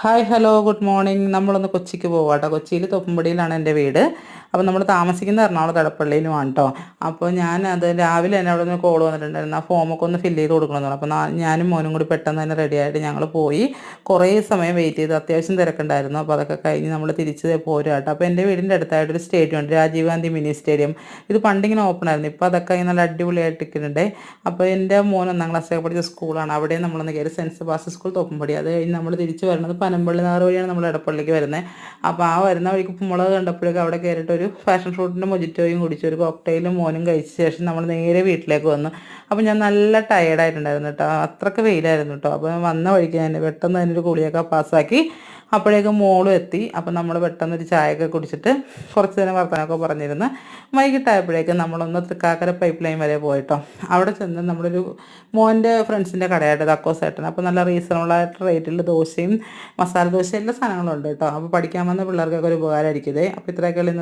Hi hello good morning. നമ്മളൊന്ന് കൊച്ചിക്ക് പോവാട്ടോ. കൊച്ചിയിൽ തൊപ്പുംപടിയിലാണ് എൻ്റെ വീട്. അപ്പോൾ നമ്മൾ താമസിക്കുന്ന എറണാകുളത്ത് എടപ്പള്ളിയിലുമാണ് കേട്ടോ. അപ്പോൾ ഞാനത് രാവിലെ തന്നെ അവിടെ നിന്ന് കോൾ വന്നിട്ടുണ്ടായിരുന്നു. ആ ഫോമൊക്കെ ഒന്ന് ഫില്ല് ചെയ്ത് കൊടുക്കണമെന്ന് പറഞ്ഞു. അപ്പോൾ ഞാനും മോനും കൂടി പെട്ടെന്ന് തന്നെ റെഡി ആയിട്ട് ഞങ്ങൾ പോയി. കുറേ സമയം വെയിറ്റ് ചെയ്ത് അത്യാവശ്യം തിരക്കുണ്ടായിരുന്നു. അപ്പോൾ അതൊക്കെ കഴിഞ്ഞ് നമ്മൾ തിരിച്ച് പോരുക കേട്ടോ. അപ്പോൾ എൻ്റെ വീടിൻ്റെ അടുത്തായിട്ടൊരു സ്റ്റേഡിയം ഉണ്ട്, രാജീവ് ഗാന്ധി മിനി സ്റ്റേഡിയം. ഇത് പണ്ടിങ്ങനെ ഓപ്പൺ ആയിരുന്നു, ഇപ്പോൾ അതൊക്കെ നല്ല അടിപൊളിയായിട്ട് ഇരിക്കുന്നുണ്ട്. അപ്പോൾ എൻ്റെ മോൻ 1ാം ക്ലാസ്സിലൊക്കെ പഠിച്ച സ്കൂളാണ്. അവിടെ നമ്മളൊന്ന് കയറി, സെൻറ്റ് സെബാസ്റ്റ്യൻ സ്കൂൾ തൊപ്പുംപടി. അത് കഴിഞ്ഞ് നമ്മൾ തിരിച്ച് വരുന്നത് പനമ്പള്ളി നാറ് വഴിയാണ് നമ്മൾ എടപ്പള്ളിക്ക് വരുന്നത്. അപ്പോൾ ആ വരുന്ന വഴിക്ക് മുളക് കണ്ടപ്പോഴേക്കും അവിടെ കയറിയിട്ട് ഒരു പാഷൻ ഫ്രൂട്ടിൻ്റെ മൊജിറ്റോയും കുടിച്ചു, ഒരു കോക്ടെയിലും മോനും കഴിച്ച ശേഷം നമ്മൾ നേരെ വീട്ടിലേക്ക് വന്നു. അപ്പോൾ ഞാൻ നല്ല ടയേർഡായിട്ടുണ്ടായിരുന്നു കേട്ടോ, അത്രയ്ക്ക് വെയിലായിരുന്നു കേട്ടോ. അപ്പോൾ വന്ന വഴിക്ക് ഞാൻ പെട്ടെന്ന് തന്നെ ഒരു കുളിയൊക്കെ പാസ്സാക്കി. അപ്പോഴേക്കും മോളും എത്തി. അപ്പോൾ നമ്മൾ പെട്ടെന്നൊരു ചായയൊക്കെ കുടിച്ചിട്ട് കുറച്ച് നേരം വർത്തമാനമൊക്കെ പറഞ്ഞിരുന്ന് വൈകിട്ടായപ്പോഴേക്കും നമ്മളൊന്ന് തൃക്കാക്കര പൈപ്പ് ലൈൻ വരെ പോയിട്ടോ. അവിടെ ചെന്ന് നമ്മളൊരു മോൻ്റെ ഫ്രണ്ട്സിൻ്റെ കടയായിട്ട് തക്കോസേട്ടൻ. അപ്പോൾ നല്ല റീസണബിളായിട്ട് റേറ്റിൽ ദോശയും മസാല ദോശ എല്ലാ സാധനങ്ങളും ഉണ്ട് കേട്ടോ. അപ്പോൾ പഠിക്കാൻ വന്ന പിള്ളേർക്കൊക്കെ ഒരു ഉപകാരമായിരിക്കും ഇതേ. അപ്പോൾ ഇത്രയൊക്കെയുള്ള ഇന്നത്തെ